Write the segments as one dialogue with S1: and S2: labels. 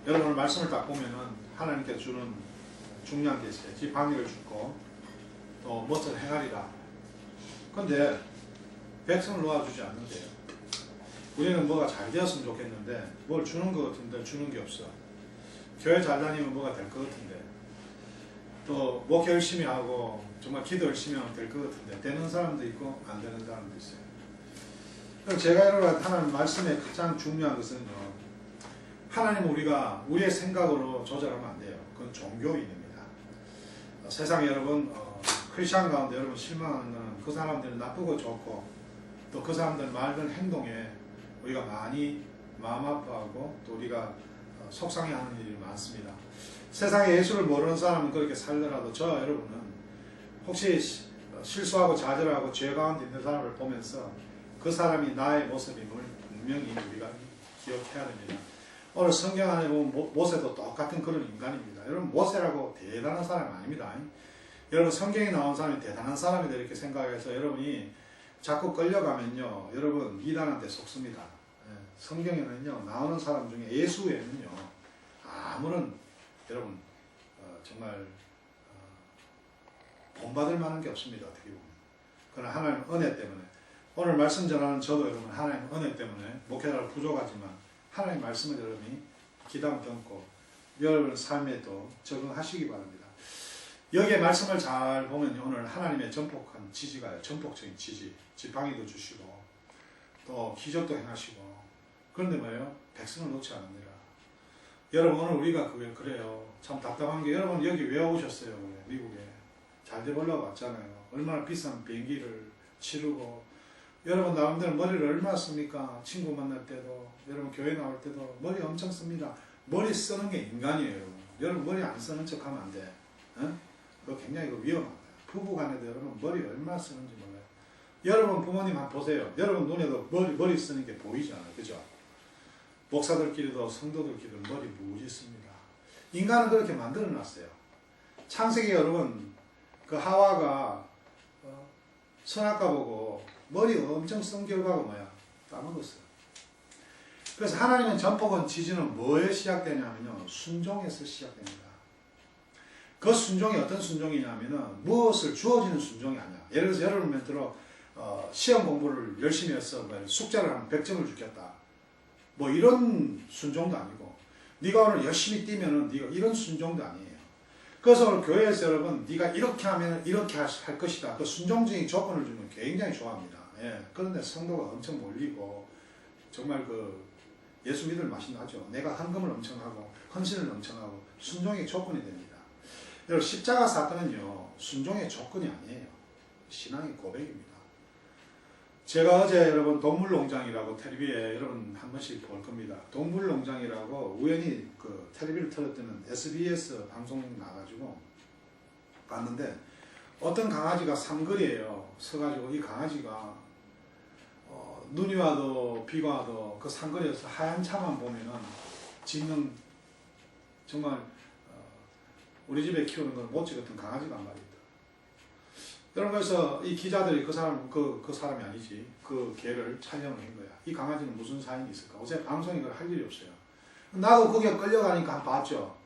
S1: 여러분 오늘 말씀을 딱 보면은 하나님께서 주는 중요한 게 있어요. 지팡이를 주고 또 뭣을 행하리라. 근데 백성을 놓아주지 않는데요. 우리는 뭐가 잘 되었으면 좋겠는데 뭘 주는 것 같은데 주는 게 없어. 교회 잘 다니면 뭐가 될 것 같은데 또 목회 열심히 하고 정말 기도 열심히 하면 될 것 같은데 되는 사람도 있고 안 되는 사람도 있어요. 그래서 제가 여러분 하나님 말씀의 가장 중요한 것은요. 하나님 우리가 우리의 생각으로 조절하면 안 돼요. 그건 종교인입니다. 세상에 여러분 크리스천 가운데 여러분 실망하는 것은 그 사람들은 나쁘고 좋고 또 그 사람들 말들 행동에 우리가 많이 마음 아파하고 또 우리가 속상해하는 일이 많습니다. 세상에 예수를 모르는 사람은 그렇게 살더라도 저 여러분은 혹시 실수하고 좌절하고 죄 가운데 있는 사람을 보면서 그 사람이 나의 모습임을 분명히 우리가 기억해야 됩니다. 오늘 성경 안에 보면 모세도 똑같은 그런 인간입니다. 여러분 모세라고 대단한 사람 아닙니다. 여러분 성경에 나온 사람이 대단한 사람이다 이렇게 생각해서 여러분이 자꾸 끌려가면요 여러분 이단한테 속습니다. 성경에는요 나오는 사람 중에 예수에는요 아무런 여러분 정말 본받을 만한 게 없습니다. 어떻게 보면 그러나 하나님 은혜 때문에 오늘 말씀 전하는 저도 여러분 하나님 은혜 때문에 목회자로 부족하지만 하나님 말씀을 여러분이 기담 담고 여러분 삶에도 적응하시기 바랍니다. 여기에 말씀을 잘 보면 오늘 하나님의 전폭한 지지가요. 전폭적인 지지. 지팡이도 주시고 또 기적도 행하시고 그런데 뭐예요? 백성을 놓지 않습니다. 여러분 오늘 우리가 그래요. 참 답답한 게 여러분 여기 왜 오셨어요? 미국에. 잘 돼보려고 왔잖아요. 얼마나 비싼 비행기를 치르고 여러분 나름대로 머리를 얼마나 씁니까? 친구 만날 때도 여러분 교회 나올 때도 머리 엄청 씁니다. 머리 쓰는 게 인간이에요. 여러분, 여러분 머리 안 쓰는 척 하면 안 돼. 그거 굉장히 위험합니다. 부부 간에도 여러분 머리 얼마나 쓰는지 몰라요. 여러분 부모님 한번 보세요. 여러분 눈에도 머리 쓰는 게 보이잖아요. 그죠? 목사들끼리도 성도들끼리도 머리 무지 씁니다. 인간은 그렇게 만들어 놨어요. 창세기 여러분 그 하와가 선악과 보고 머리 엄청 쓴 결과가 뭐야? 까먹었어요. 그래서 하나님의 전폭은 지지는 뭐에 시작되냐면요. 순종에서 시작됩니다. 그 순종이 어떤 순종이냐면은 무엇을 주어지는 순종이 아니야. 예를 들어서 여러분 멘트로 시험 공부를 열심히 해서 숙제를 하면 100점을 주겠다. 뭐 이런 순종도 아니고 네가 오늘 열심히 뛰면은 네가 이런 순종도 아니에요. 그래서 오늘 교회에서 여러분 네가 이렇게 하면 이렇게 할 것이다. 그 순종적인 조건을 주면 굉장히 좋아합니다. 예. 그런데 성도가 엄청 몰리고 정말 그 예수 믿을 맛이 나죠. 내가 헌금을 엄청 하고 헌신을 엄청 하고 순종의 조건이 됩니다. 여러분 십자가 사건은요 순종의 조건이 아니에요. 신앙의 고백입니다. 제가 어제 여러분 동물농장이라고 텔레비에 여러분 한 번씩 볼 겁니다. 동물농장이라고 우연히 그 텔레비를 틀었더니 SBS 방송 나가지고 봤는데 어떤 강아지가 산거리에요 서가지고 이 강아지가 눈이 와도 비가 와도 그 산거리에서 하얀 차만 보면은 짖는 정말 우리 집에 키우는 건 모찌 같은 강아지가 한 마리 있다. 여러분 그래서 이 기자들이 그 사람이 아니지 그 개를 촬영을 한 거야. 이 강아지는 무슨 사연이 있을까? 어제 방송에 그걸 할 일이 없어요. 나도 거기에 끌려가니까 한번 봤죠.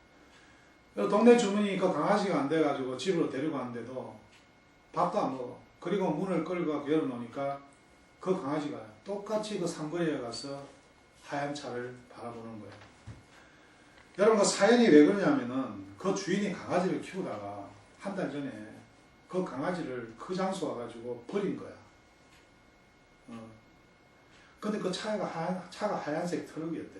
S1: 동네 주민이 그 강아지가 안 돼가지고 집으로 데리고 왔는데도 밥도 안 먹어. 그리고 문을 끌고 열어놓으니까 그 강아지가 똑같이 그 산거리에 가서 하얀 차를 바라보는 거예요. 여러분 그 사연이 왜 그러냐면은 그 주인이 강아지를 키우다가 한 달 전에 그 강아지를 그 장소 와가지고 버린 거야. 근데 그 차가 하얀색 트럭이었대.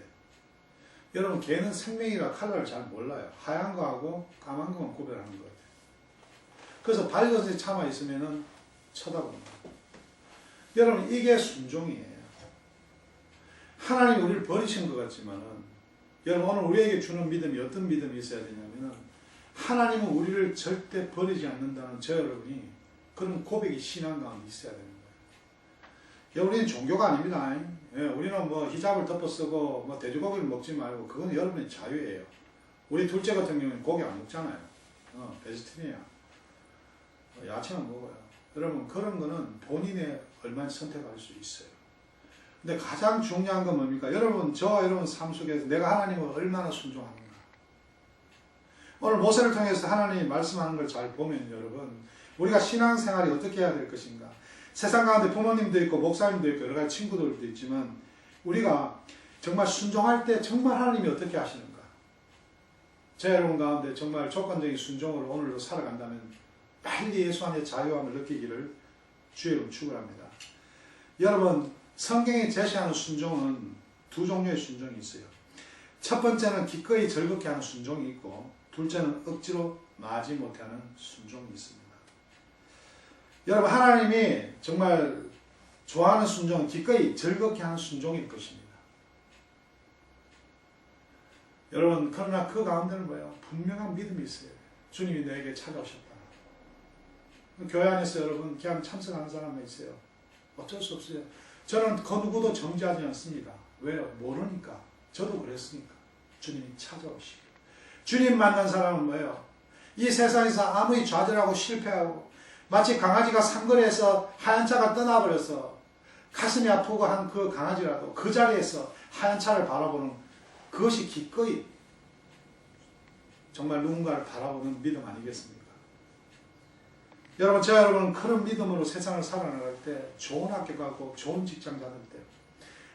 S1: 여러분 개는 생명이라 컬러를 잘 몰라요. 하얀 거하고 까만 거만 구별하는 것 같아요. 그래서 밝은색 차만 있으면은 쳐다봅니다. 여러분 이게 순종이에요. 하나님이 우리를 버리신 것 같지만은 여러분 오늘 우리에게 주는 믿음이 어떤 믿음이 있어야 되냐면은 하나님은 우리를 절대 버리지 않는다는 저 여러분이 그런 고백이 신앙 가운데 있어야 되는 거예요. 우리는 종교가 아닙니다. 예, 우리는 뭐 히잡을 덮어 쓰고 뭐 돼지고기를 먹지 말고 그건 여러분의 자유예요. 우리 둘째 같은 경우는 고기 안 먹잖아요. 베지테리안. 야채만 먹어요. 여러분 그런 거는 본인의 얼마나 선택할 수 있어요. 근데 가장 중요한 건 뭡니까? 여러분, 여러분 삶 속에서 내가 하나님을 얼마나 순종하는가. 오늘 모세를 통해서 하나님이 말씀하는 걸 잘 보면 여러분, 우리가 신앙생활이 어떻게 해야 될 것인가. 세상 가운데 부모님도 있고 목사님도 있고 여러 가지 친구들도 있지만 우리가 정말 순종할 때 정말 하나님이 어떻게 하시는가. 제 여러분 가운데 정말 조건적인 순종으로 오늘도 살아간다면 빨리 예수 안에 자유함을 느끼기를 주의 이름 축원합니다. 여러분, 성경이 제시하는 순종은 두 종류의 순종이 있어요. 첫 번째는 기꺼이 즐겁게 하는 순종이 있고, 둘째는 억지로 마지 못하는 순종이 있습니다. 여러분, 하나님이 정말 좋아하는 순종은 기꺼이 즐겁게 하는 순종일 것입니다. 여러분, 그러나 그 가운데는 뭐예요? 분명한 믿음이 있어요. 주님이 너에게 찾아오셨다. 교회 안에서 여러분 그냥 참석하는 사람이 있어요. 어쩔 수 없어요. 저는 그 누구도 정죄하지 않습니다. 왜요? 모르니까. 저도 그랬으니까. 주님이 찾아오시고. 주님 만난 사람은 뭐예요? 이 세상에서 아무리 좌절하고 실패하고 마치 강아지가 상거리에서 하얀 차가 떠나버려서 가슴이 아프고 한 그 강아지라도 그 자리에서 하얀 차를 바라보는 그것이 기꺼이 정말 누군가를 바라보는 믿음 아니겠습니까? 여러분, 여러분은 그런 믿음으로 세상을 살아나갈 때 좋은 학교 가고 좋은 직장 잡을 때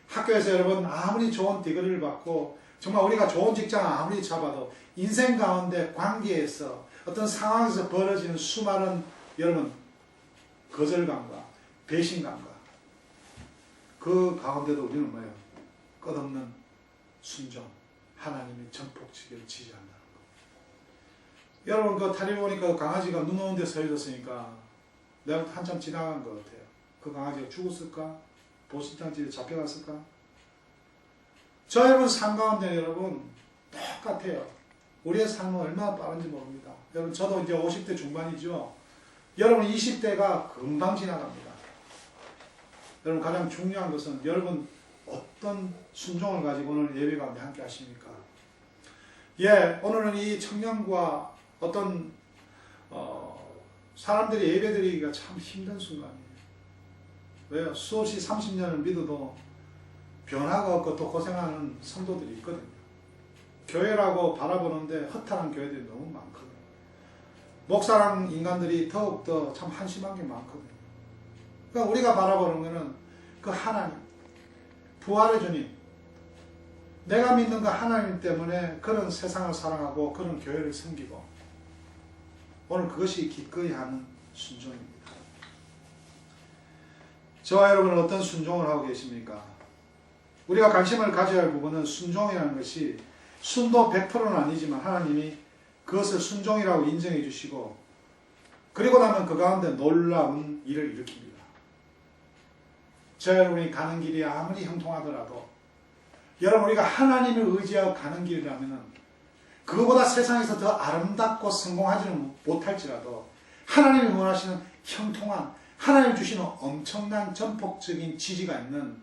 S1: 학교에서 여러분 아무리 좋은 디그리를 받고 정말 우리가 좋은 직장을 아무리 잡아도 인생 가운데 관계에서 어떤 상황에서 벌어지는 수많은 여러분 거절감과 배신감과 그 가운데도 우리는 뭐예요? 끝없는 순종, 하나님의 전폭지기를 지지한다는 거. 여러분 그 다리 보니까 강아지가 눈 오는 데 서 있었으니까 내가 한참 지나간 것 같아요. 그 강아지가 죽었을까? 보습장집에 잡혀갔을까? 저 여러분 삶 가운데 여러분 똑같아요. 우리의 삶은 얼마나 빠른지 모릅니다. 여러분 저도 이제 50대 중반이죠. 여러분 20대가 금방 지나갑니다. 여러분 가장 중요한 것은 여러분 어떤 순종을 가지고 오늘 예배 가운데 함께 하십니까? 예, 오늘은 이 청년과 어떤 사람들이 예배드리기가 참 힘든 순간이에요. 왜요? 수없이 30년을 믿어도 변화가 없고 또 고생하는 성도들이 있거든요. 교회라고 바라보는데 허탈한 교회들이 너무 많거든요. 목사랑 인간들이 더욱더 참 한심한 게 많거든요. 그러니까 우리가 바라보는 것은 그 하나님, 부활의 주님, 내가 믿는 그 하나님 때문에 그런 세상을 사랑하고 그런 교회를 섬기고 오늘 그것이 기꺼이 하는 순종입니다. 저와 여러분은 어떤 순종을 하고 계십니까? 우리가 관심을 가져야 할 부분은 순종이라는 것이 순도 100%는 아니지만 하나님이 그것을 순종이라고 인정해 주시고 그리고 나면 그 가운데 놀라운 일을 일으킵니다. 저 여러분이 가는 길이 아무리 형통하더라도 여러분 우리가 하나님을 의지하고 가는 길이라면 그거보다 세상에서 더 아름답고 성공하지는 못할지라도 하나님이 원하시는 형통한 하나님 주시는 엄청난 전폭적인 지지가 있는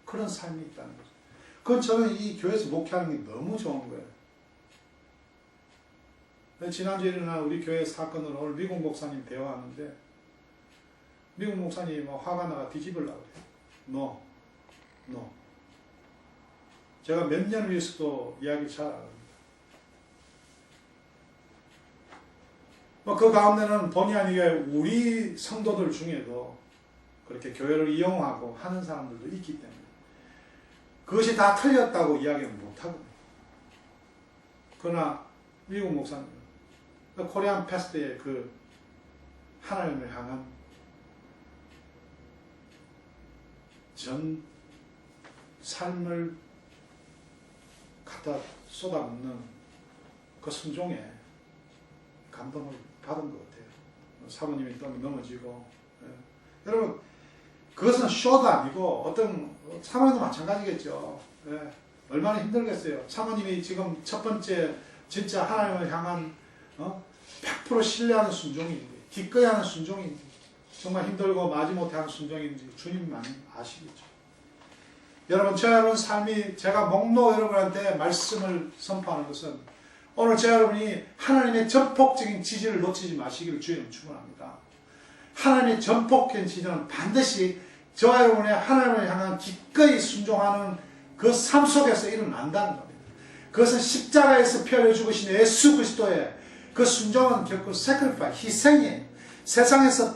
S1: 그런 삶이 있다는 거죠. 그건 저는 이 교회에서 목회하는 게 너무 좋은 거예요. 지난주에 일어난 우리 교회 사건으로 오늘 미국 목사님 대화하는데 미국 목사님이 뭐 화가 나가 뒤집으려고 그래요. No. 제가 몇 년 위해서도 이야기 잘 알아요. 그 가운데는 본의 아니게 우리 성도들 중에도 그렇게 교회를 이용하고 하는 사람들도 있기 때문에 그것이 다 틀렸다고 이야기는 못하거든요. 그러나 미국 목사님, 코리안 패스트의 그 하나님을 향한 전 삶을 갖다 쏟아붓는 그 순종에 감동을 받은 것 같아요. 사모님이 또 넘어지고 여러분 그것은 쇼도 아니고 어떤 사모님도 마찬가지겠죠. 얼마나 힘들겠어요. 사모님이 지금 첫 번째 진짜 하나님을 향한 100% 신뢰하는 순종인지 기꺼이 하는 순종인지 정말 힘들고 마지못해 하는 순종인지 주님만 아시겠죠. 여러분 저 여러분 삶이 제가 목록 여러분한테 말씀을 선포하는 것은 오늘 저 여러분이 하나님의 전폭적인 지지를 놓치지 마시기를 주님 축원합니다. 하나님의 전폭적인 지지는 반드시 저와 여러분의 하나님을 향한 기꺼이 순종하는 그 삶 속에서 일어난다는 겁니다. 그것은 십자가에서 피 흘려 죽으신 예수 그리스도의 그 순종은 결코 sacrifice, 희생이에요. 세상에서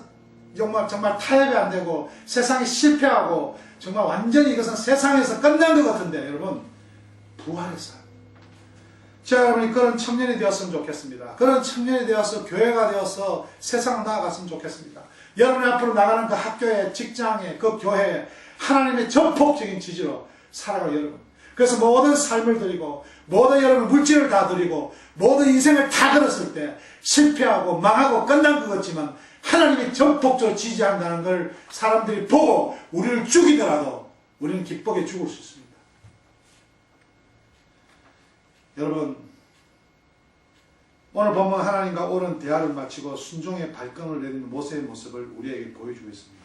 S1: 정말 타협이 안 되고 세상이 실패하고 정말 완전히 이것은 세상에서 끝난 것 같은데 여러분 부활해서 제가 여러분이 그런 청년이 되었으면 좋겠습니다. 그런 청년이 되어서 교회가 되어서 세상을 나아갔으면 좋겠습니다. 여러분이 앞으로 나가는 그 학교에 직장에 그 교회에 하나님의 전폭적인 지지로 살아갈 여러분. 그래서 모든 삶을 드리고 모든 여러분 물질을 다 드리고 모든 인생을 다 걸었을 때 실패하고 망하고 끝난 것 같지만 하나님이 전폭적으로 지지한다는 걸 사람들이 보고 우리를 죽이더라도 우리는 기쁘게 죽을 수 있습니다. 여러분 오늘 본문 하나님과 옳은 대화를 마치고 순종의 발걸음을 내딛는 모세의 모습을 우리에게 보여주고 있습니다.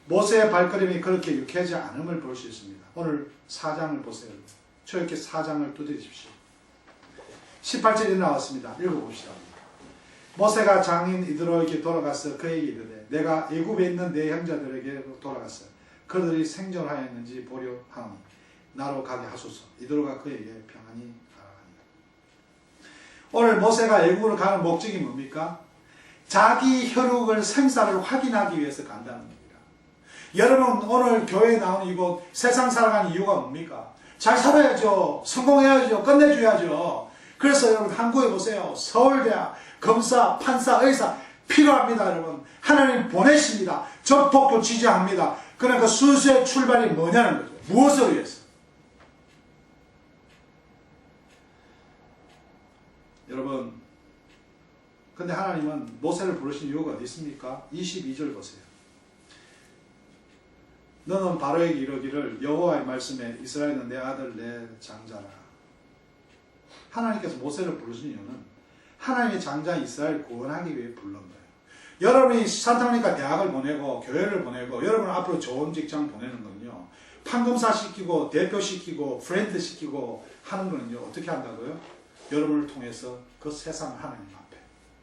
S1: 모세의 발걸음이 그렇게 유쾌하지 않음을 볼 수 있습니다. 오늘 4장을 보세요. 초역기 4장을 두드리십시오. 18절이 나왔습니다. 읽어봅시다. 모세가 장인 이드로에게 돌아가서 그에게 이르되 내가 애굽에 있는 내 형제들에게 돌아가서 그들이 생존하였는지 보려 하오니 나로 가게 하소서. 이드로가 그에게 평안히 가라하니. 오늘 모세가 애굽으로 가는 목적이 뭡니까? 자기 혈육을 생사를 확인하기 위해서 간다는 겁니다. 여러분 오늘 교회에 나오는 이곳 세상 살아가는 이유가 뭡니까? 잘 살아야죠. 성공해야죠. 끝내줘야죠. 그래서 여러분 한국에 보세요. 서울대학 검사, 판사, 의사 필요합니다. 여러분 하나님 보내십니다. 전폭도 지지합니다. 그러니까 순수의 출발이 뭐냐는 거죠. 무엇을 위해서? 여러분 근데 하나님은 모세를 부르신 이유가 어디 있습니까? 22절 보세요. 너는 바로에게 이르기를 여호와의 말씀에 이스라엘은 내 아들 내 장자라. 하나님께서 모세를 부르신 이유는 하나님의 장자 이스라엘을 구원하기 위해 부른 거예요. 여러분이 산타모니카 대학을 보내고 교회를 보내고 여러분 앞으로 좋은 직장 보내는 건요. 판검사 시키고 대표 시키고 프렌드 시키고 하는 거는요. 어떻게 한다고요? 여러분을 통해서 그 세상 하나님 앞에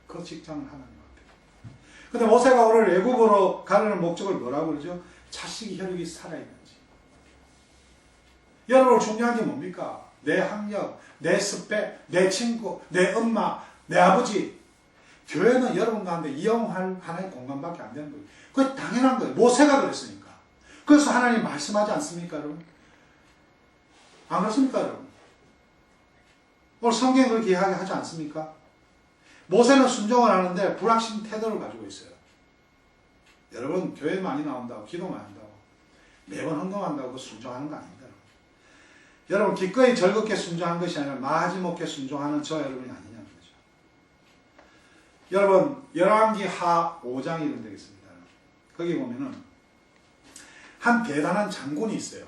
S1: 그 직장을 하나님 앞에. 근데 모세가 오늘 애굽으로 가려는 목적을 뭐라고 그러죠? 자식이 혈육이 살아있는지. 여러분 중요한 게 뭡니까? 내 학력, 내 스펙, 내 친구, 내 엄마, 내 아버지. 교회는 여러분 가운데 이용할 하나의 공간밖에 안 되는 거예요. 그게 당연한 거예요. 모세가 그랬으니까. 그래서 하나님 말씀하지 않습니까 여러분? 안 그렇습니까 여러분? 오늘 성경에 그렇게 이야기하지 않습니까? 모세는 순종을 하는데 불확신 태도를 가지고 있어요. 여러분 교회 많이 나온다고 기도 많이 한다고 매번 헌금한다고 순종하는 거 아닙니다. 여러분 기꺼이 즐겁게 순종한 것이 아니라 마지못해 순종하는 저 여러분이 아니냐는 거죠. 여러분 열왕기 하 5장 이런 데 있습니다. 거기 보면은 한 대단한 장군이 있어요.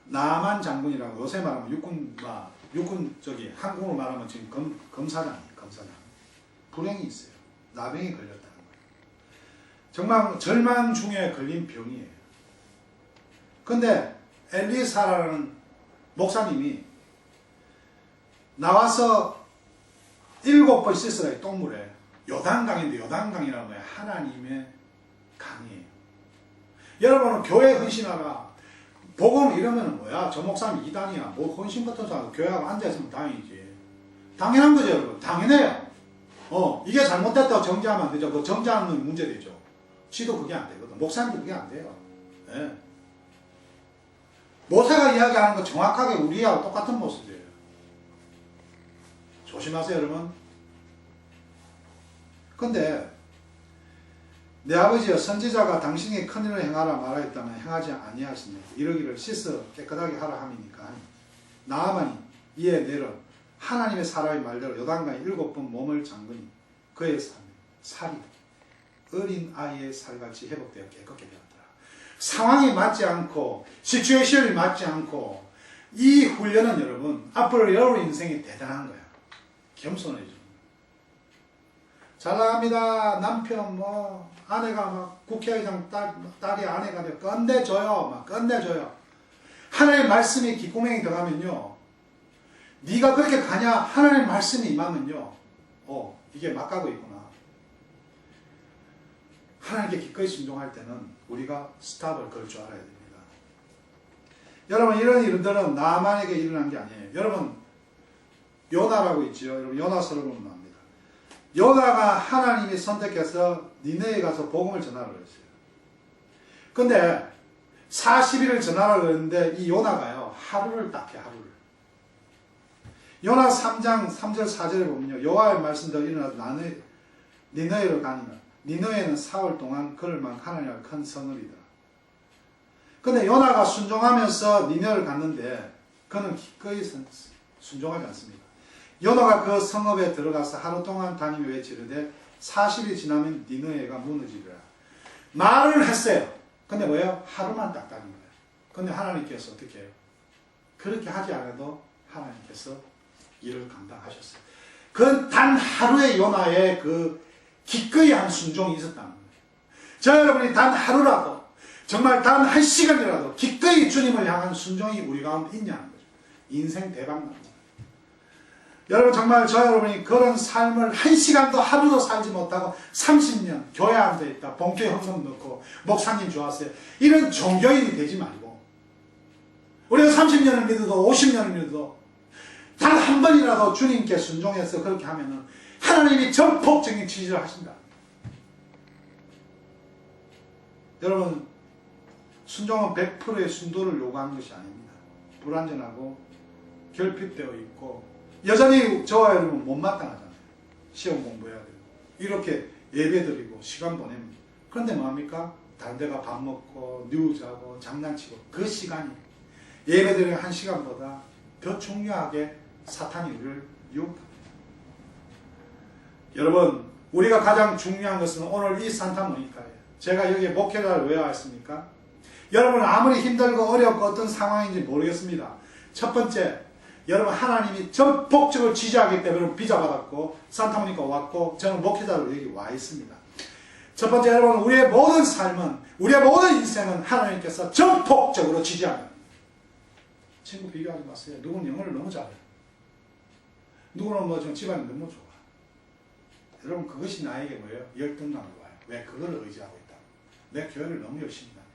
S1: 나만 장군이라고 요새 말하면 육군 한국으로 말하면 지금 검사장이에요. 검사장. 불행이 있어요. 나병이 걸렸다는 거예요. 정말 절망 중에 걸린 병이에요. 근데 엘리사라는 목사님이 나와서 7번 씻어요. 똥물에. 요단강인데 요단강이라는 거예요. 하나님의 강이에요. 여러분은 교회 헌신하라. 복음 이러면 뭐야? 저 목사님 이단이야. 뭐 헌신 같은 사람 교회하고 앉아있으면 당이지. 당연한 거죠 여러분. 당연해요. 이게 잘못됐다고 정지하면 안 되죠. 그 정지하는 문제되죠. 지도 그게 안 되거든. 목사님도 그게 안 돼요. 네. 모세가 이야기하는 거 정확하게 우리하고 똑같은 모습이에요. 조심하세요 여러분. 근데 내 아버지여 선지자가 당신이 큰일을 행하라 말하였다면 행하지 아니하십니까? 이러기를 씻어 깨끗하게 하라 함이니까. 나아만이 이에 내려 하나님의 사람의 말대로 요단강에 7번 몸을 잠그니 그의 살이 어린 아이의 살같이 회복되어 깨끗게 되었더라. 상황이 맞지 않고 시츄에이션이 맞지 않고 이 훈련은 여러분 앞으로 여러분 인생이 대단한 거야. 겸손해져. 잘 나갑니다. 남편 아내가 막 국회의장 딸이 아내가 돼 끝내줘요. 막 끝내줘요. 하나님의 말씀이 귓구멍에 들어가면요. 네가 그렇게 가냐? 하나님의 말씀이 임하면요. 이게 막 가고 있구나. 하나님께 기꺼이 순종할 때는 우리가 스탑을 걸 줄 알아야 됩니다. 여러분, 이런 일들은 나만에게 일어난 게 아니에요. 여러분, 요나라고 있죠. 여러분, 요나서를 보면 압니다. 요나가 하나님이 선택해서 니네에 가서 복음을 전하라고 했어요. 근데 40일을 전하라고 했는데 이 요나가요, 하루를 딱 해, 하루를. 요나 3장 3절 4절에 보면요, 여호와의 말씀대로 일어나서 니네로 가니라. 니네에는 4월 동안 그럴만한 하나님의 큰 성읍이다. 근데 요나가 순종하면서 니네를 갔는데 그는 기꺼이 순종하지 않습니다. 요나가 그 성읍에 들어가서 하루 동안 다니며 외치르되 40일이 지나면 니네가 무너지리라. 말을 했어요. 근데 뭐예요? 하루만 딱 다닌 거예요. 근데 하나님께서 어떻게 해요? 그렇게 하지 않아도 하나님께서 일을 감당하셨어요. 그 단 하루의 요나의 그 기꺼이 한 순종이 있었다는 거예요. 저 여러분이 단 하루라도, 정말 단 한 시간이라도 기꺼이 주님을 향한 순종이 우리 가운데 있냐는 거죠. 인생 대박 납니다. 여러분, 정말 저 여러분이 그런 삶을 한 시간도 하루도 살지 못하고 30년 교회 앉아있다, 봉투에 헌금 넣고 목사님 좋았어요, 이런 종교인이 되지 말고, 우리가 30년을 믿어도 50년을 믿어도 단 한 번이라도 주님께 순종해서 그렇게 하면은 하나님이 전폭적인 지지를 하신다. 여러분, 순종은 100%의 순도를 요구하는 것이 아닙니다. 불완전하고 결핍되어 있고 여전히 저와 여러분 못마땅하잖아요. 시험 공부해야 되고 이렇게 예배드리고 시간 보냅니다. 그런데 뭐합니까? 다른 데가 밥 먹고 누우자고 장난치고 그 시간이 예배드리는 한 시간보다 더 중요하게 사탄이 우리를 유혹합니다. 여러분, 우리가 가장 중요한 것은 오늘 이 산타모니카예요. 제가 여기에 목회자를 왜 왔습니까? 여러분, 아무리 힘들고 어렵고 어떤 상황인지 모르겠습니다. 첫 번째, 여러분, 하나님이 전폭적으로 지지하기 때문에 비자 받았고 산타모니카 왔고 저는 목회자로 여기 와 있습니다. 첫 번째, 여러분, 우리의 모든 삶은, 우리의 모든 인생은 하나님께서 전폭적으로 지지합니다. 친구 비교하지 마세요. 누구는 영어를 너무 잘해요. 누구는 뭐 좀 집안이 너무 좋아. 여러분, 그것이 나에게 뭐예요? 열등감이 와요. 왜? 그거를 의지하고 있다. 내 교회를 너무 열심히 다녀.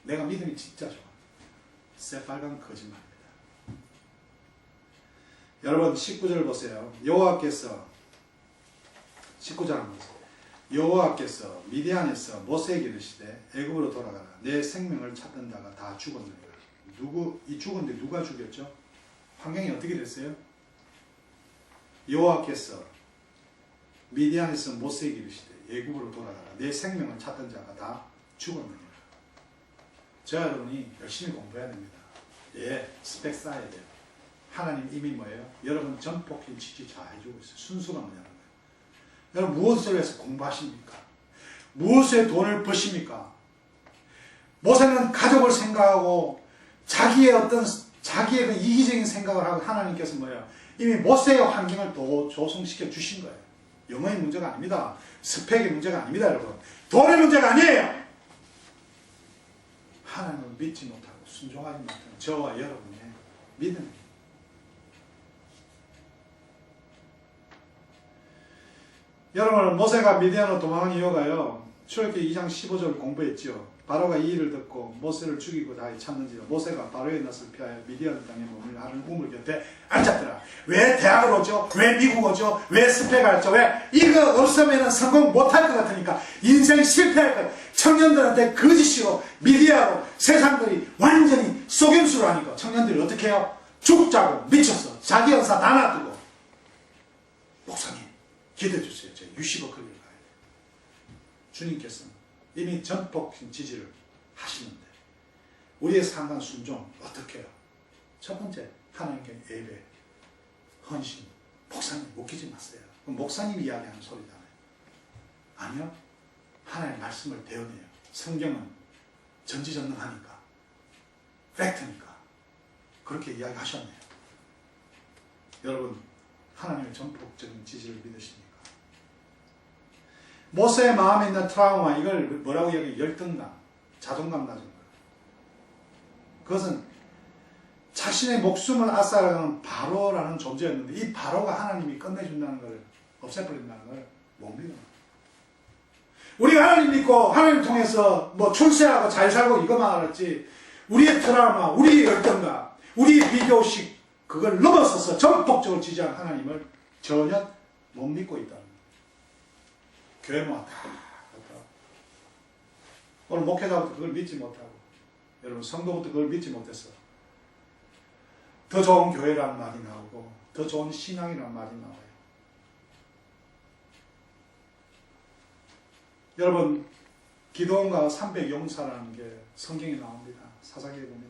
S1: 내가 믿음이 진짜 좋아. 새빨간 거짓말입니다. 여러분, 19절 보세요. 여호와께서 19절 한번 보세요. 여호와께서 미디안에서 모세에게 이르시되 애굽으로 돌아가라. 내 생명을 찾던 자가 다 죽었느니라. 이 죽었는데 누가 죽였죠? 환경이 어떻게 됐어요? 여호와께서 미디안에서 모세에게 이르시되 애굽으로 돌아가라. 내 생명을 찾던 자가 다 죽었느니라. 저 여러분이 열심히 공부해야 됩니다. 예, 스펙 쌓아야 돼요. 하나님 이미 뭐예요? 여러분 전폭적인 지지 잘 해주고 있어요. 순수가 뭐냐는 거예요. 여러분, 무엇을 위해서 공부하십니까? 무엇에 돈을 버십니까? 모세는 가족을 생각하고 자기의 그 이기적인 생각을 하고 하나님께서 뭐예요? 이미 모세의 환경을 더 조성시켜 주신 거예요. 영어의 문제가 아닙니다. 스펙의 문제가 아닙니다, 여러분. 돈의 문제가 아니에요. 하나님을 믿지 못하고 순종하지 못하는 저와 여러분의 믿음입니다. 여러분, 모세가 미디안으로 도망한 이유가요, 출애굽기 2장 15절 공부했죠. 바로가 이 일을 듣고 모세를 죽이고 다시 찾는지라. 모세가 바로의 낯을 피하여 미디안 땅에 머물러 하는 우물 곁에 앉았더라. 왜 대학을 오죠? 왜 미국 오죠? 왜 스펙을 하죠? 왜? 이거 없으면 성공 못할 것 같으니까, 인생 실패할 것. 청년들한테 거짓으로 미디어로 세상들이 완전히 속임수로 하니까 청년들이 어떻게 해요? 죽자고 미쳤어. 자기 연사 다 놔두고, 목사님 기도해주세요. 제가 유시버 거리를 가야 돼요. 주님께서는 이미 전폭 지지를 하시는데 우리의 상관 순종 어떻게 해요? 첫 번째, 하나님께 예배, 헌신. 목사님 웃기지 마세요. 그럼 목사님이 이야기하는 소리잖아요. 아니요. 하나님의 말씀을 배워내요. 성경은 전지전능하니까, 팩트니까 그렇게 이야기하셨네요. 여러분, 하나님의 전폭적인 지지를 믿으십니까? 모세의 마음에 있는 트라우마, 이걸 뭐라고 이야기해요? 열등감, 자존감 낮은 거예요. 그것은 자신의 목숨을 앗아가는 바로라는 존재였는데 이 바로가 하나님이 끝내준다는 걸, 없애버린다는 걸 못 믿어요. 우리가 하나님 믿고 하나님 통해서 뭐 출세하고 잘 살고 이것만 알았지, 우리의 트라우마, 우리의 열등감, 우리의 비교식, 그걸 넘어서서 전폭적으로 지지한 하나님을 전혀 못 믿고 있다는 거예요. 교회만 왔다 갔다. 오늘 목회자부터 그걸 믿지 못하고, 여러분 성도부터 그걸 믿지 못했어. 더 좋은 교회라는 말이 나오고 더 좋은 신앙이라는 말이 나와요. 여러분, 기도원과 300용사라는 게 성경에 나옵니다. 사사기에 보면.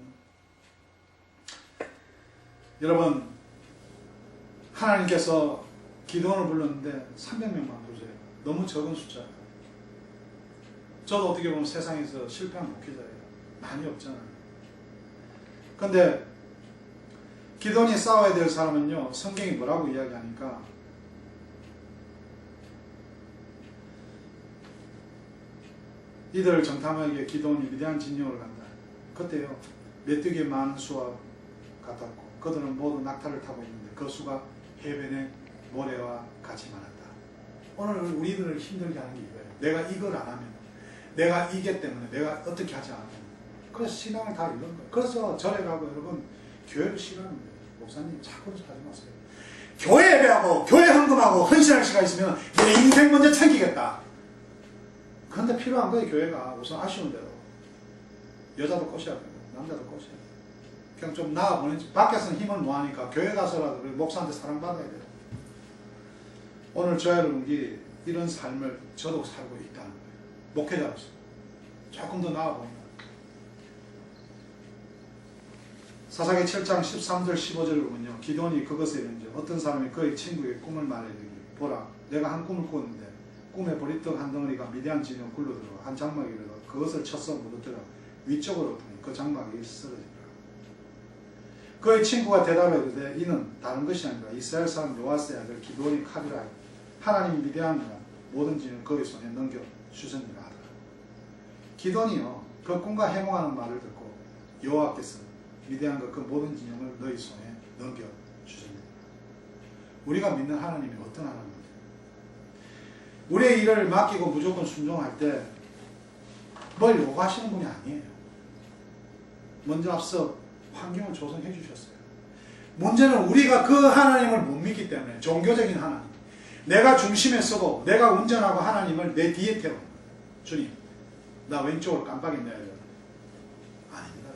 S1: 여러분, 하나님께서 기도원을 불렀는데 300명만 부르세요. 너무 적은 숫자예요. 저도 어떻게 보면 세상에서 실패한 목회자예요. 많이 없잖아요. 그런데 기도원이 싸워야 될 사람은요, 성경이 뭐라고 이야기하니까 이들 정탐에게 기도원이 위대한 진영을 간다. 그때요, 메뚜기의 많은 수와 같았고 그들은 모두 낙타를 타고 있는데 그 수가 해변의 모래와 같이 많았다. 오늘 우리들을 힘들게 하는 게 이거예요. 내가 이걸 안 하면, 내가 이게 때문에, 내가 어떻게 하지 않으면, 그래서 신앙을 다 잃는 거예요. 그래서 절에 가고 여러분 교회를 싫어하는 거예요. 목사님 자꾸 하지 마세요. 교회 예배하고 교회 헌금하고 헌신할 시간 있으면 내 인생 먼저 챙기겠다. 그런데 필요한 거예요. 교회가 우선 아쉬운 대로 여자도 꼬셔야 되고 남자도 꼬셔야 돼요. 그냥 좀 나아보내지. 밖에서는 힘을 모으니까 교회 가서라도 목사한테 사랑받아야 돼요. 오늘 저 여러분이 이런 삶을 저도 살고 있다는 거예요. 목회자로서 조금 더 나아보니까. 사사기 7장 13절 15절을 보면요, 기도원이 그것에 이르는지 어떤 사람이 그의 친구에게 꿈을 말해주기, 보라, 내가 한 꿈을 꾸었는데 꿈에 보리떡 한 덩어리가 미디안 진영 굴러들어 한 장막에 이르러 그것을 쳐서 묻어들어 위쪽으로 엎으니 그 장막이 쓰러지더라. 그의 친구가 대답해 이르되 이는 다른 것이 아니라 이스라엘 사람 요아스의 아들 기드온이 카비라 하나님이 미디안이라 모든 진을 그의 손에 넘겨 주셨니라 하더라. 기드온이요, 그 꿈과 해몽하는 말을 듣고 여호와께서 미디안과 그 모든 진영을 너희 손에 넘겨 주셨니라. 우리가 믿는 하나님이 어떤 하나님인지, 우리의 일을 맡기고 무조건 순종할 때 뭘 요구하시는 분이 아니에요. 먼저 앞서 환경을 조성해 주셨어요. 문제는 우리가 그 하나님을 못 믿기 때문에, 종교적인 하나님, 내가 중심에 서고 내가 운전하고 하나님을 내 뒤에 태우는 거예요. 주님, 나 왼쪽으로 깜빡이 내야 돼요. 아닙니다.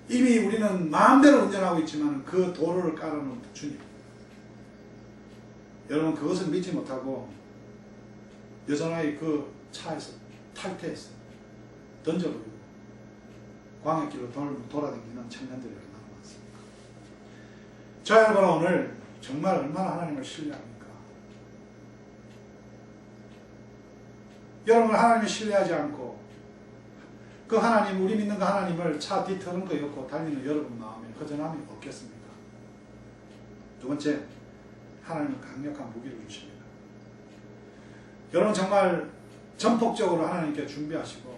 S1: 이미 우리는 마음대로 운전하고 있지만 그 도로를 깔아놓은 주님. 여러분, 그것을 믿지 못하고 여전하게 그 차에서 탈퇴했어요. 던져버리고 광역길로 돌아다니는 청년들이 얼마나 많습니까? 저 여러분은 오늘 정말 얼마나 하나님을 신뢰합니까? 여러분, 하나님을 신뢰하지 않고 그 하나님, 우리 믿는 그 하나님을 차 뒤터는 거 였고 달리는 여러분 마음에 허전함이 없겠습니까? 두 번째, 하나님은 강력한 무기를 주십니다. 여러분, 정말 전폭적으로 하나님께 준비하시고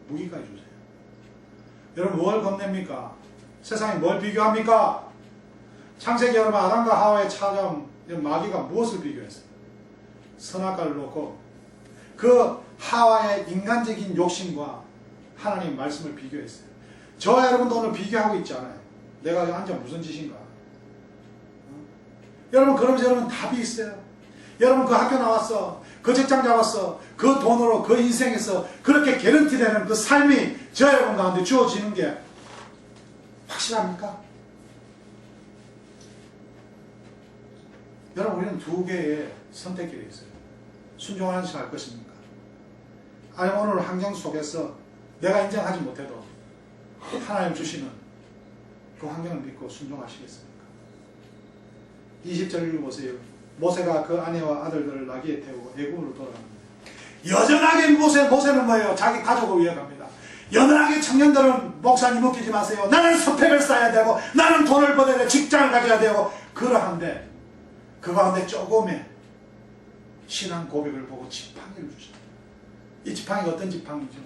S1: 무기까지 주세요. 여러분, 뭘 겁냅니까? 세상에 뭘 비교합니까? 창세기 여러분, 아담과 하와의 찾아온 마귀가 무엇을 비교했어요? 선악과를 놓고 그 하와의 인간적인 욕심과 하나님의 말씀을 비교했어요. 저와 여러분도 오늘 비교하고 있지 않아요? 내가 앉아 무슨 짓인가? 여러분, 그러면서 여러분 답이 있어요. 여러분, 그 학교 나왔어, 그 직장 잡았어, 그 돈으로 그 인생에서 그렇게 개런티 되는 그 삶이 저 여러분 가운데 주어지는 게 확실합니까? 여러분, 우리는 두 개의 선택길이 있어요. 순종하는 것이 할 것입니까? 아니면 오늘 환경 속에서 내가 인정하지 못해도 하나님 주시는 그 환경을 믿고 순종하시겠습니까? 20절 읽어보세요. 모세가 그 아내와 아들들을 나귀에 태우고 애굽으로 돌아갑니다. 여전하게 모세는 뭐예요? 자기 가족을 위해 갑니다. 여전하게 청년들은 목사님 웃기지 마세요. 나는 스펙을 쌓아야 되고 나는 돈을 벌어야 되고 직장을 가져야 되고 그러한데 그 가운데 조금의 신앙 고백을 보고 지팡이를 주죠. 이 지팡이가 어떤 지팡이죠?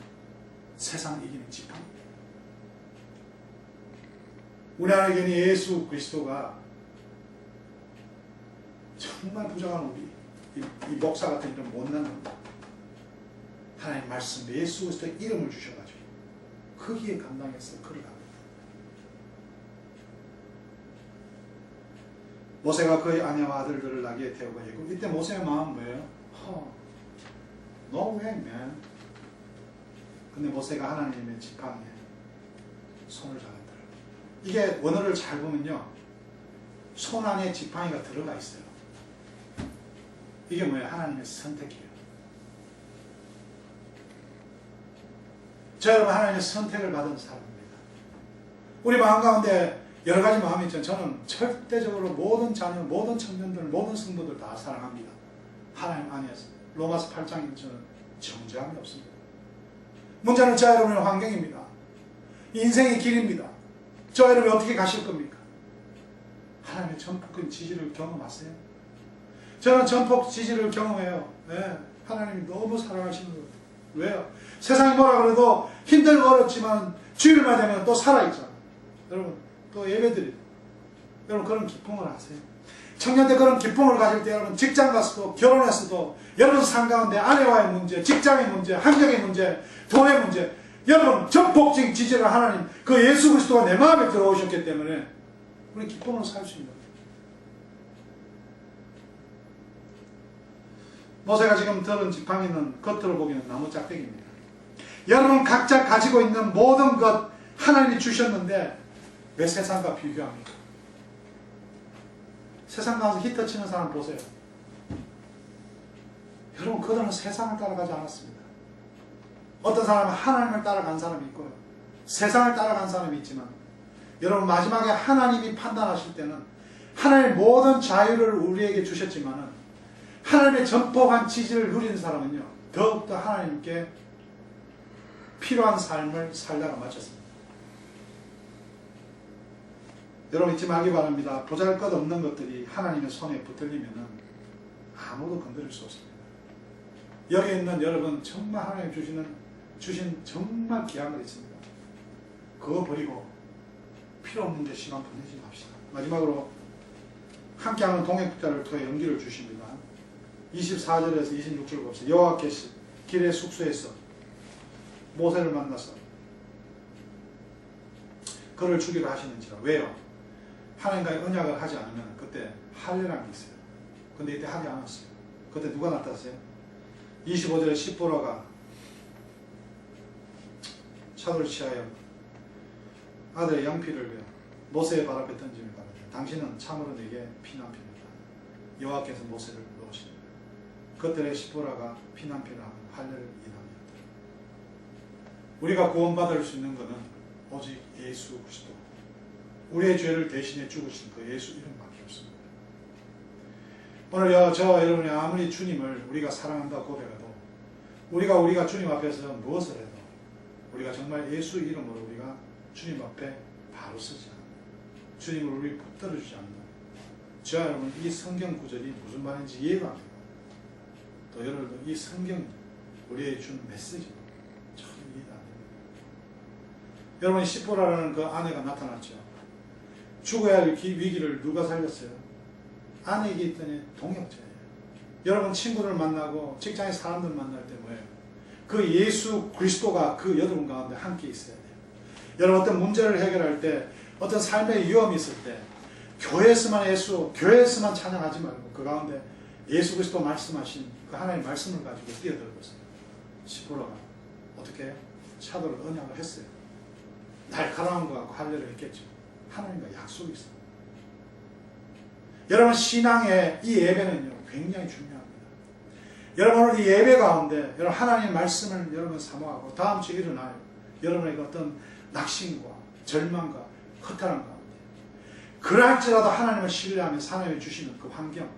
S1: 세상을 이기는 지팡이입니다. 우리 안에 예수 그리스도가 정말 부정한 우리 이 목사 같은 이런 못난 놈, 하나님 말씀 예수 그리스도의 이름을 주셔가지고 거기에 감당해서 걸어갑니다. 모세가 그의 아내와 아들들을 나귀에 태우고 있고, 이때 모세의 마음은 뭐예요? No way, man. 근데 모세가 하나님의 지팡이에 손을 잡았더라고요. 이게 원어를 잘 보면요, 손 안에 지팡이가 들어가 있어요. 이게 뭐예요? 하나님의 선택이에요. 저 여러분, 하나님의 선택을 받은 사람입니다. 우리 마음 가운데 여러 가지 마음이 있죠. 저는 절대적으로 모든 자녀, 모든 청년들, 모든 성도들 다 사랑합니다. 하나님 안에서. 로마서 8장에 저는 정죄함이 없습니다. 문제는 저 여러분의 환경입니다. 인생의 길입니다. 저 여러분이 어떻게 가실 겁니까? 하나님의 전폭적인 지지를 경험하세요. 저는 전폭 지지를 경험해요. 네. 하나님이 너무 사랑하시는 것 같아요. 왜요? 세상이 뭐라 그래도 힘들고 어렵지만 주일만 되면 또 살아있잖아요. 여러분, 또 예배드리고. 여러분, 그런 기쁨을 하세요. 청년 때 그런 기쁨을 가질 때 여러분, 직장 가서도 결혼했어도 여러분 삶 가운데 아내와의 문제, 직장의 문제, 환경의 문제, 돈의 문제, 여러분 전폭적인 지지를 하나님, 그 예수 그리스도가 내 마음에 들어오셨기 때문에 우리 기쁨으로 살 수 있는 거예요. 모세가 지금 들은 지팡이는 겉으로 보기에는 나무 짝대기입니다. 여러분 각자 가지고 있는 모든 것 하나님이 주셨는데 왜 세상과 비교합니까? 세상 가서 히터 치는 사람 보세요. 여러분, 그들은 세상을 따라가지 않았습니다. 어떤 사람은 하나님을 따라간 사람이 있고요, 세상을 따라간 사람이 있지만, 여러분 마지막에 하나님이 판단하실 때는 하나님의 모든 자유를 우리에게 주셨지만은 하나님의 전폭한 지지를 누리는 사람은요, 더욱더 하나님께 필요한 삶을 살다가 마쳤습니다. 여러분 잊지 말기 바랍니다. 보잘것없는 것들이 하나님의 손에 붙들리면은 아무도 건드릴 수 없습니다. 여기 있는 여러분 정말 하나님 주신 정말 귀한 것 있습니다. 그거 버리고 필요 없는 데 시간 보내지 맙시다. 마지막으로 함께하는 동행국자를 통해 용기를 주십니다. 24절에서 26절 봅시다. 여호와께서 길의 숙소에서 모세를 만나서 그를 죽이려 하시는지라. 왜요? 하나님과의 언약을 하지 않으면 그때 할례라는 게 있어요. 근데 이때 하지 않았어요. 그때 누가 나타났어요? 25절에 십보라가 차도를 취하여 아들의 양피를 모세의 발 앞에 던지며 가라되 당신은 참으로 내게 피난편이다. 여호와께서 모세를 놓으시니라. 그때에 십보라가 피난편을 하며 할례를 인함이었다. 우리가 구원받을 수 있는 것은 오직 예수 그리스도, 우리의 죄를 대신해 죽으신 그 예수 이름밖에 없습니다. 오늘 저 여러분이 아무리 주님을 우리가 사랑한다고 고백해도 우리가 주님 앞에서 무엇을 해도 우리가 정말 예수 이름으로 우리가 주님 앞에 바로 서지 않는다, 주님을 우리 붙들어주지 않는다, 저와 여러분 이 성경 구절이 무슨 말인지 이해가 안 돼요. 또 여러분도 이 성경이 우리에게 주는 메시지가 참 이해가 안 됩니다. 여러분 십보라라는 그 아내가 나타났죠. 죽어야 할 위기를 누가 살렸어요? 아내에게 있더니 동역자예요. 여러분 친구를 만나고 직장에 사람들 만날 때 뭐예요? 그 예수 그리스도가 그 여러분 가운데 함께 있어야 돼요. 여러분 어떤 문제를 해결할 때, 어떤 삶의 위험이 있을 때 교회에서만 교회에서만 찬양하지 말고 그 가운데 예수 그리스도 말씀하신 그 하나님의 말씀을 가지고 뛰어들고 있어요. 십보라가 어떻게 해요? 차도를 언약을 했어요. 날카로운 것 같고 할례를 했겠죠. 하나님과 약속이 있어요. 여러분 신앙의 이 예배는요 굉장히 중요합니다. 여러분 오늘 이 예배 가운데 여러분 하나님의 말씀을 여러분 사모하고 다음 주에 일어나요. 여러분에게 어떤 낙심과 절망과 허탈한 가운데 그럴지라도 하나님을 신뢰하며 하나님이 주시는 그 환경,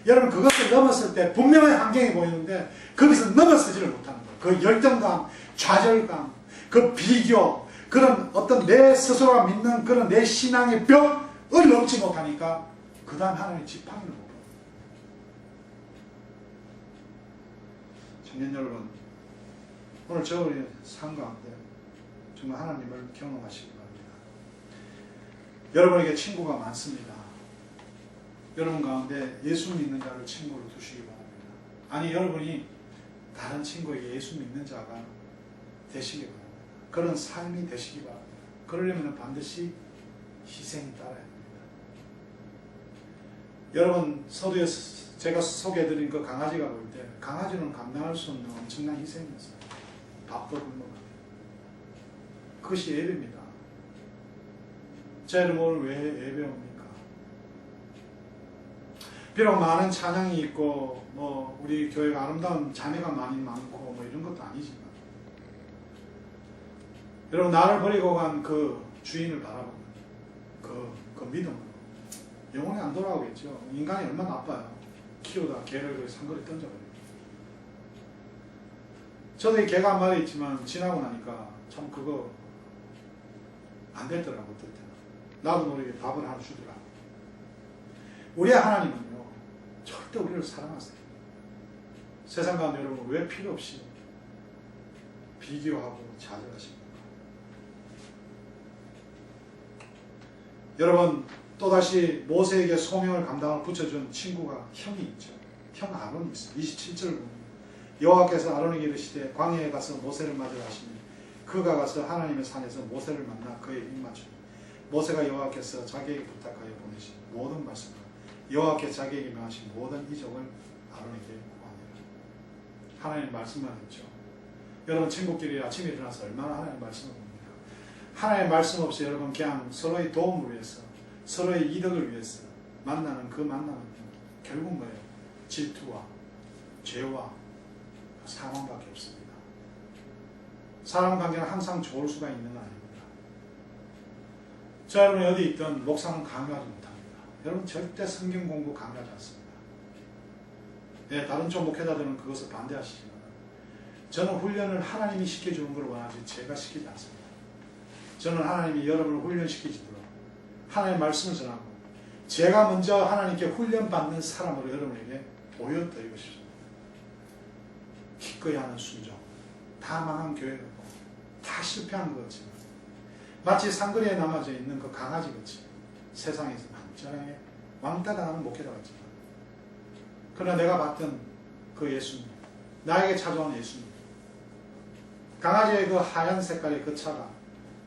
S1: 여러분 그것을 넘었을 때 분명히 환경이 보이는데 거기서 넘어서지를 못하는 거예요. 그 열등감, 좌절감, 그 비교, 그런 어떤 내 스스로가 믿는 그런 내 신앙의 벽을 넘지 못하니까 그 다음 하나님의 지팡이를 못 봐요. 청년 여러분, 오늘 저의 삶 가운데 정말 하나님을 경험하시기 바랍니다. 여러분에게 친구가 많습니다. 여러분 가운데 예수 믿는 자를 친구로 두시기 바랍니다. 아니 여러분이 다른 친구에게 예수 믿는 자가 되시기 바랍니다. 그런 삶이 되시기 바랍니다. 그러려면 반드시 희생이 따라야 됩니다. 여러분, 서두에서 제가 소개해드린 그 강아지가 볼 때 강아지는 감당할 수 없는 엄청난 희생이었어요. 밥도 굶어가며. 그것이 예배입니다. 제 여러분, 오늘 왜 예배 옵니까? 비록 많은 찬양이 있고 뭐 우리 교회가 아름다운 자매가 많이 많고 뭐 이런 것도 아니지만, 여러분, 나를 버리고 간 그 주인을 바라보는 그 믿음으로 영혼이 안 돌아오겠죠. 인간이 얼마나 나빠요. 키우다 개를 상거리 던져버려요. 저도 이 개가 한 마리 있지만 지나고 나니까 참 그거 안 되더라고. 그때는 나도 모르게 밥을 하나 주더라. 우리의 하나님은요, 절대 우리를 사랑하세요. 세상 가운데 여러분 왜 필요 없이 비교하고 좌절하십니까? 여러분, 또다시 모세에게 소명을 감당을 붙여준 친구가 형이 있죠. 형 아론이 있어요. 27절 보면 여호와께서 아론에게 이르시되 광야에 가서 모세를 맞으라 하시니 그가 가서 하나님의 산에서 모세를 만나 그의 입 맞추니 모세가 여호와께서 자기에게 부탁하여 보내신 모든 말씀을 여호와께 자기에게 명하신 모든 이적을 아론에게 구하니라. 하나님의 말씀만 했죠. 여러분, 친구끼리 아침에 일어나서 얼마나 하나님의 말씀을 봅니까? 하나님의 말씀 없이 여러분 그냥 서로의 도움을 위해서, 서로의 이득을 위해서 만나는 그 만남은 결국 뭐예요? 질투와 죄와 사망밖에 없습니다. 사람 관계는 항상 좋을 수가 있는 건 아닙니다. 자, 여러분 어디 있든 목사는 강요하지 못합니다. 여러분 절대 성경 공부 강요하지 않습니다. 네, 다른 쪽 목회자들은 그것을 반대하시지만 저는 훈련을 하나님이 시켜주는 걸 원하지 제가 시키지 않습니다. 저는 하나님이 여러분을 훈련시키시도록 하나님의 말씀을 전하고 제가 먼저 하나님께 훈련받는 사람으로 여러분에게 보여드리고 싶습니다. 기꺼이 하는 순종. 다 망한 교회가 다 실패한 것 같지만 마치 상거리에 남아져 있는 그 강아지 같이 세상에서 안전하게 왕따 당하는 목회자 같지만, 그러나 내가 봤던 그 예수님, 나에게 찾아온 예수님, 강아지의 그 하얀 색깔의 그 차가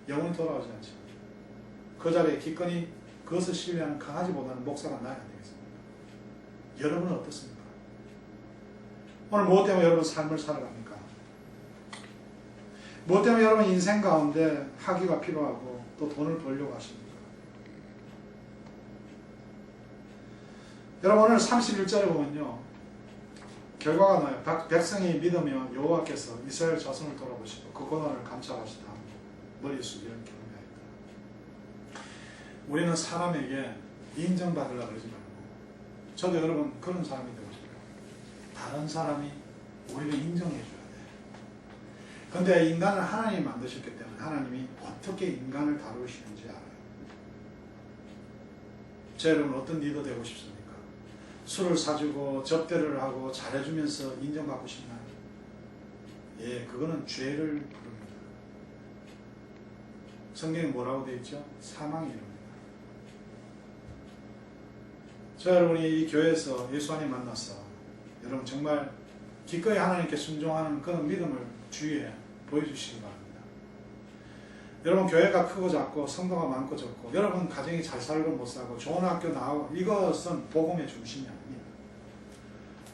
S1: 영원히 돌아오지 않지만 그 자리에 기꺼이 그것을 신뢰하는 강아지보다는 목사가 나아야 되겠습니다. 여러분은 어떻습니까? 오늘 무엇 때문에 여러분 삶을 살아갑니까? 무엇 때문에 여러분 인생 가운데 학위가 필요하고 또 돈을 벌려고 하십니까? 여러분 오늘 31절에 보면요, 결과가 나요. 백성이 믿으면 여호와께서 이스라엘 자손을 돌아보시고 그 고난을 감찰하시다 하고 머리 숙이는 경배하였다. 우리는 사람에게 인정받으려고 그러지 말고, 저도 여러분 그런 사람이 되고 싶어요. 다른 사람이 우리를 인정해 줘야 돼. 근데 인간을 하나님이 만드셨기 때문에 하나님이 어떻게 인간을 다루시는지 알아요. 제 여러분 어떤 리더 되고 싶습니까? 술을 사주고 접대를 하고 잘해주면서 인정받고 싶나요? 예, 그거는 죄를 부릅니다. 성경에 뭐라고 되어 있죠? 사망이 이릅니다. 저 여러분이 이 교회에서 예수 안에 만나서 여러분 정말 기꺼이 하나님께 순종하는 그런 믿음을 주위에 보여주시기 바랍니다. 여러분 교회가 크고 작고 성도가 많고 적고 여러분 가정이 잘 살고 못 살고 좋은 학교 나오고 이것은 복음의 중심이 아닙니다.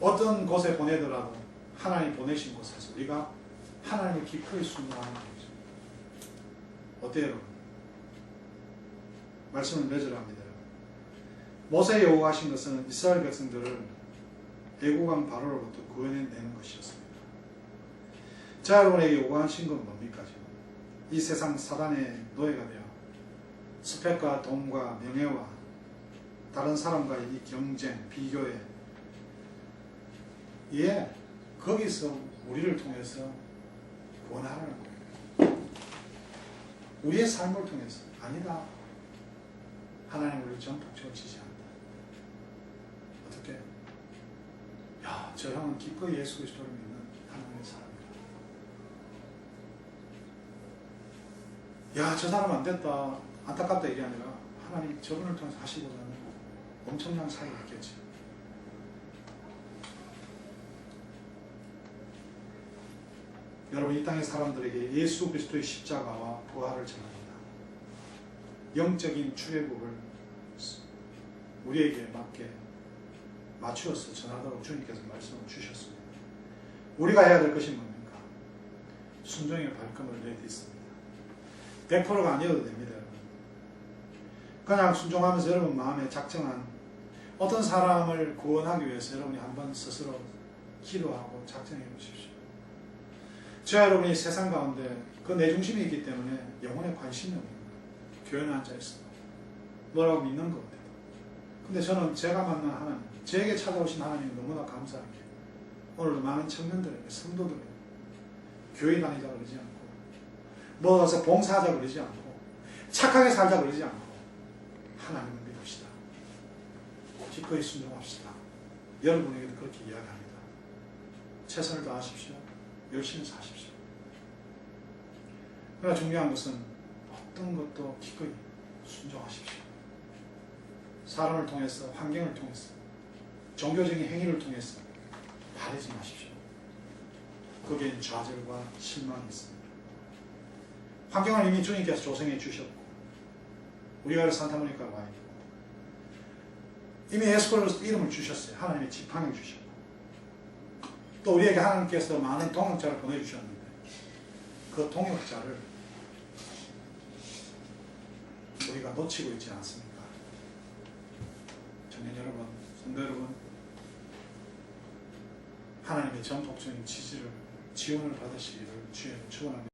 S1: 어떤 곳에 보내더라도 하나님 보내신 곳에서 우리가 하나님을 기꺼이 순종하는 거죠. 어때요 여러분? 말씀을 맺으랍니다. 모세에 요구하신 것은 이스라엘 백성들을 애국왕 바로로부터 구해내는 것이었습니다. 자, 여러분에게 요구하신 건 뭡니까? 지금 이 세상 사단의 노예가 되어 스펙과 돈과 명예와 다른 사람과의 이 경쟁, 비교에 거기서 우리를 통해서 구원하라는 거예요. 우리의 삶을 통해서 아니다. 하나님 우리를 전폭적으로 지시한다. 어떻게? 야, 저 형은 기꺼이 예수 그리스도를 믿는 하나님의 사람이다. 야, 저 사람 안 됐다. 안타깝다 이게 아니라 하나님 저분을 통해서 하시고자 하는 엄청난 사역이 있겠지. 여러분, 이 땅의 사람들에게 예수 그리스도의 십자가와 부활을 전합니다. 영적인 출애굽을 우리에게 맞게 맞추어서 전하도록 주님께서 말씀을 주셨습니다. 우리가 해야 될 것이 뭡니까? 순종의 발걸음을 내딛습니다. 100%가 아니어도 됩니다. 여러분. 그냥 순종하면서 여러분 마음에 작정한 어떤 사람을 구원하기 위해서 여러분이 한번 스스로 기도하고 작정해 보십시오. 저와 여러분이 세상 가운데 그 내중심이 있기 때문에 영혼에 관심이 없는 거예요. 교회에 앉아있어 뭐라고 믿는 것 같아요. 근데 저는 제가 만난 하나님, 저에게 찾아오신 하나님이 너무나 감사한 게 오늘도 많은 청년들에게, 성도들에게 교회 다니자 그러지 않고 뭐 가서 봉사하자 그러지 않고 착하게 살자 그러지 않고 하나님을 믿읍시다. 기꺼이 순종합시다. 여러분에게도 그렇게 이야기합니다. 최선을 다하십시오. 열심히 사십시오. 그러나 중요한 것은 어떤 것도 기꺼이 순종하십시오. 사람을 통해서, 환경을 통해서, 종교적인 행위를 통해서 바르지 마십시오. 거기엔 좌절과 실망이 있습니다. 환경을 이미 주님께서 조성해 주셨고 우리가 산타모니카에 와 있고 이미 예수 그리스도 이름을 주셨어요. 하나님의 지팡이를 주셨고 또 우리에게 하나님께서 많은 동역자를 보내주셨는데 그 동역자를 우리가 놓치고 있지 않습니까? 청년 여러분, 성도 여러분, 하나님의 전폭적인 지지를, 지원을 받으시기를 주의 축원합니다.